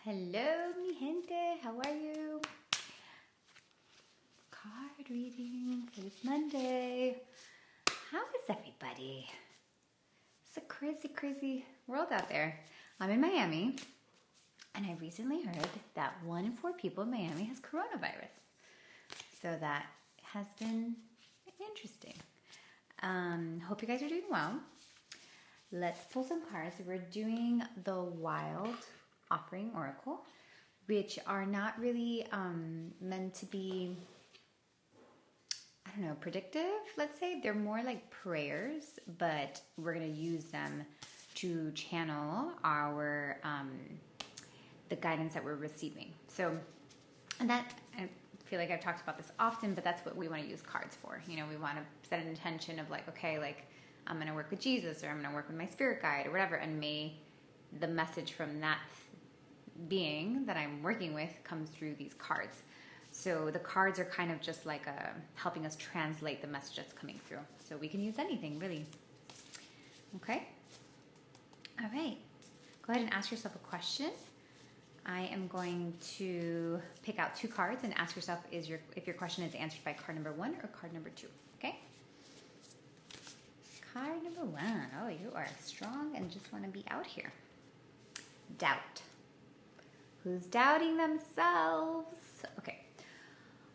Hello, mi gente. How are you? Card reading for this Monday. How is everybody? It's a crazy, crazy world out there. I'm in Miami, and I recently heard that 1 in 4 people in Miami has coronavirus. So that has been interesting. Hope you guys are doing well. Let's pull some cards. We're doing the Wild Offering Oracle, which are not really meant to be, predictive, let's say. They're more like prayers, but we're going to use them to channel our the guidance that we're receiving. So, and that, I feel like I've talked about this often, but that's what we want to use cards for. We want to set an intention of like, okay, like I'm going to work with Jesus, or I'm going to work with my spirit guide, or whatever, and may the message from that being that I'm working with comes through these cards. So the cards are kind of just like helping us translate the message that's coming through. So we can use anything, really. Okay? All right. Go ahead and ask yourself a question. I am going to pick out 2 cards and ask yourself if your question is answered by card number 1 or card number 2. Okay? Card number 1. Oh, you are strong and just want to be out here. Doubt. Who's doubting themselves? Okay.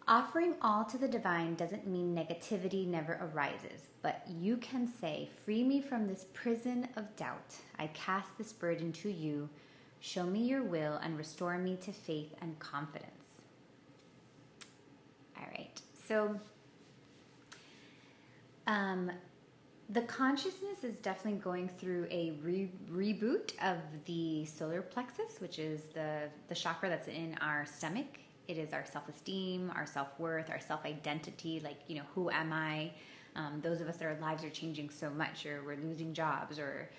Offering all to the divine doesn't mean negativity never arises, but you can say, free me from this prison of doubt. I cast this burden to you. Show me your will and restore me to faith and confidence. All right. So, the consciousness is definitely going through a reboot of the solar plexus, which is the chakra that's in our stomach. It is our self-esteem, our self-worth, our self-identity, like, who am I? Those of us that our lives are changing so much, or we're losing jobs, or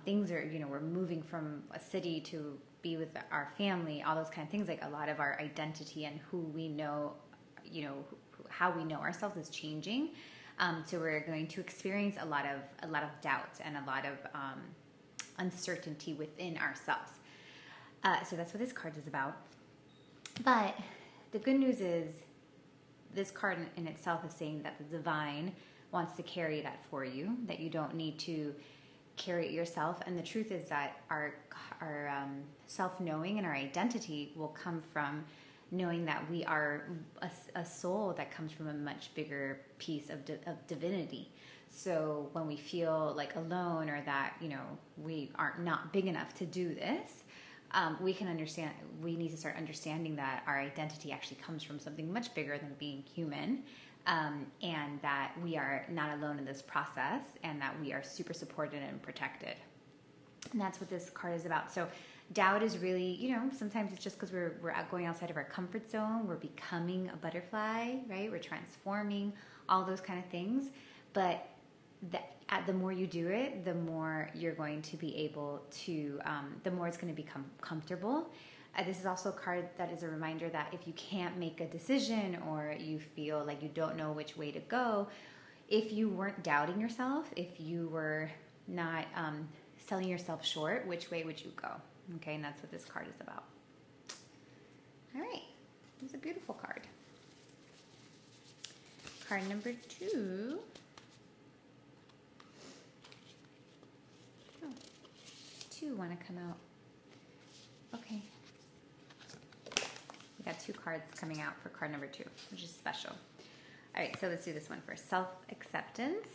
things are, we're moving from a city to be with our family, all those kind of things. Like a lot of our identity and who we know, how we know ourselves is changing. So we're going to experience a lot of doubts and a lot of uncertainty within ourselves. So that's what this card is about. But the good news is this card in itself is saying that the divine wants to carry that for you, that you don't need to carry it yourself. And the truth is that our self-knowing and our identity will come from knowing that we are a soul that comes from a much bigger piece of divinity. So when we feel like alone, or that, we are not big enough to do this, we can understand, we need to start understanding that our identity actually comes from something much bigger than being human, and that we are not alone in this process, and that we are super supported and protected. And that's what this card is about. So doubt is really, sometimes it's just because we're going outside of our comfort zone. We're becoming a butterfly, right? We're transforming, all those kind of things. But the more you do it, the more you're going to be able to, the more it's going to become comfortable. This is also a card that is a reminder that if you can't make a decision, or you feel like you don't know which way to go, if you weren't doubting yourself, if you were not selling yourself short, which way would you go? Okay, and that's what this card is about. All right, it's a beautiful card. Card number 2. Oh, 2 want to come out. Okay. We got 2 cards coming out for card number 2, which is special. All right, so let's do this one first. Self-acceptance.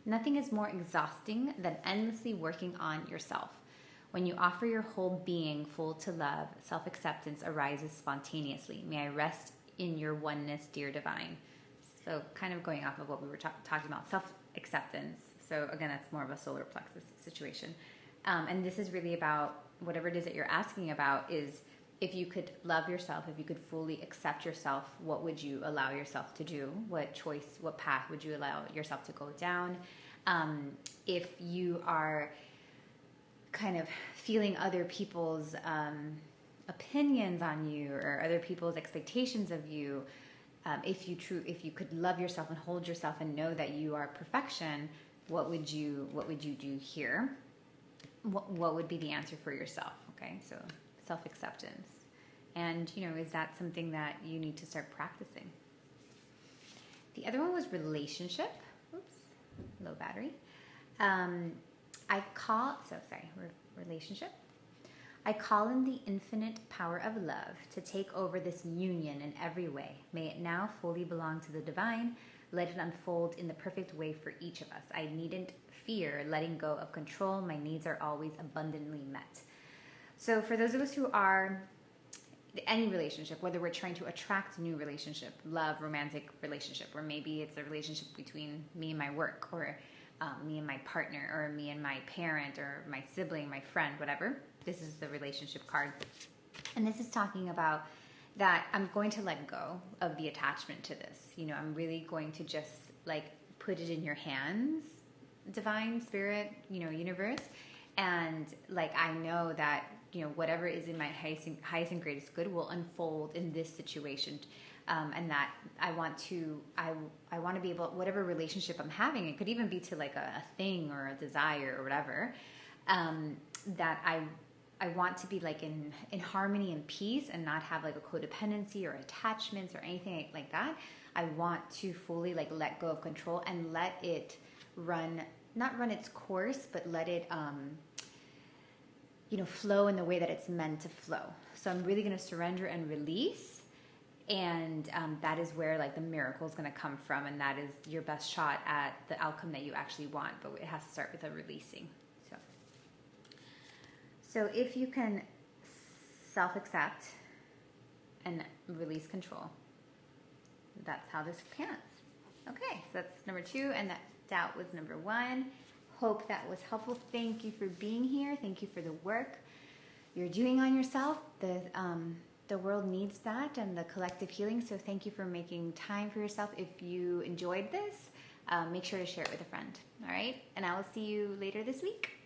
Nothing is more exhausting than endlessly working on yourself. When you offer your whole being full to love, self-acceptance arises spontaneously. May I rest in your oneness, dear divine. So kind of going off of what we were talking about, self-acceptance. So again, that's more of a solar plexus situation. And this is really about whatever it is that you're asking about is, if you could love yourself, if you could fully accept yourself, what would you allow yourself to do? What choice, what path would you allow yourself to go down? If you are kind of feeling other people's opinions on you, or other people's expectations of you, if you could love yourself and hold yourself and know that you are perfection, what would you do here? What would be the answer for yourself? Okay, so self-acceptance. And, is that something that you need to start practicing? The other one was relationship. Oops, low battery. Relationship. I call in the infinite power of love to take over this union in every way. May it now fully belong to the divine. Let it unfold in the perfect way for each of us. I needn't fear letting go of control. My needs are always abundantly met. So for those of us who are any relationship, whether we're trying to attract a new relationship, love, romantic relationship, or maybe it's a relationship between me and my work, or me and my partner, or me and my parent, or my sibling, my friend, whatever. This is the relationship card. And this is talking about that I'm going to let go of the attachment to this. I'm really going to just put it in your hands, divine spirit, universe. And I know that, whatever is in my highest and greatest good will unfold in this situation. And that I want to be able, whatever relationship I'm having, it could even be to a thing or a desire or whatever, that I want to be in harmony and peace and not have a codependency or attachments or anything like that. I want to fully let go of control and let it not run its course, but let it, flow in the way that it's meant to flow. So I'm really going to surrender and release. And that is where the miracle is going to come from. And that is your best shot at the outcome that you actually want. But it has to start with a releasing. So if you can self-accept and release control, that's how this pans. Okay, so that's number 2, and that doubt was number 1. Hope that was helpful. Thank you for being here. Thank you for the work you're doing on yourself. The world needs that and the collective healing. So thank you for making time for yourself. If you enjoyed this, make sure to share it with a friend. All right, and I will see you later this week.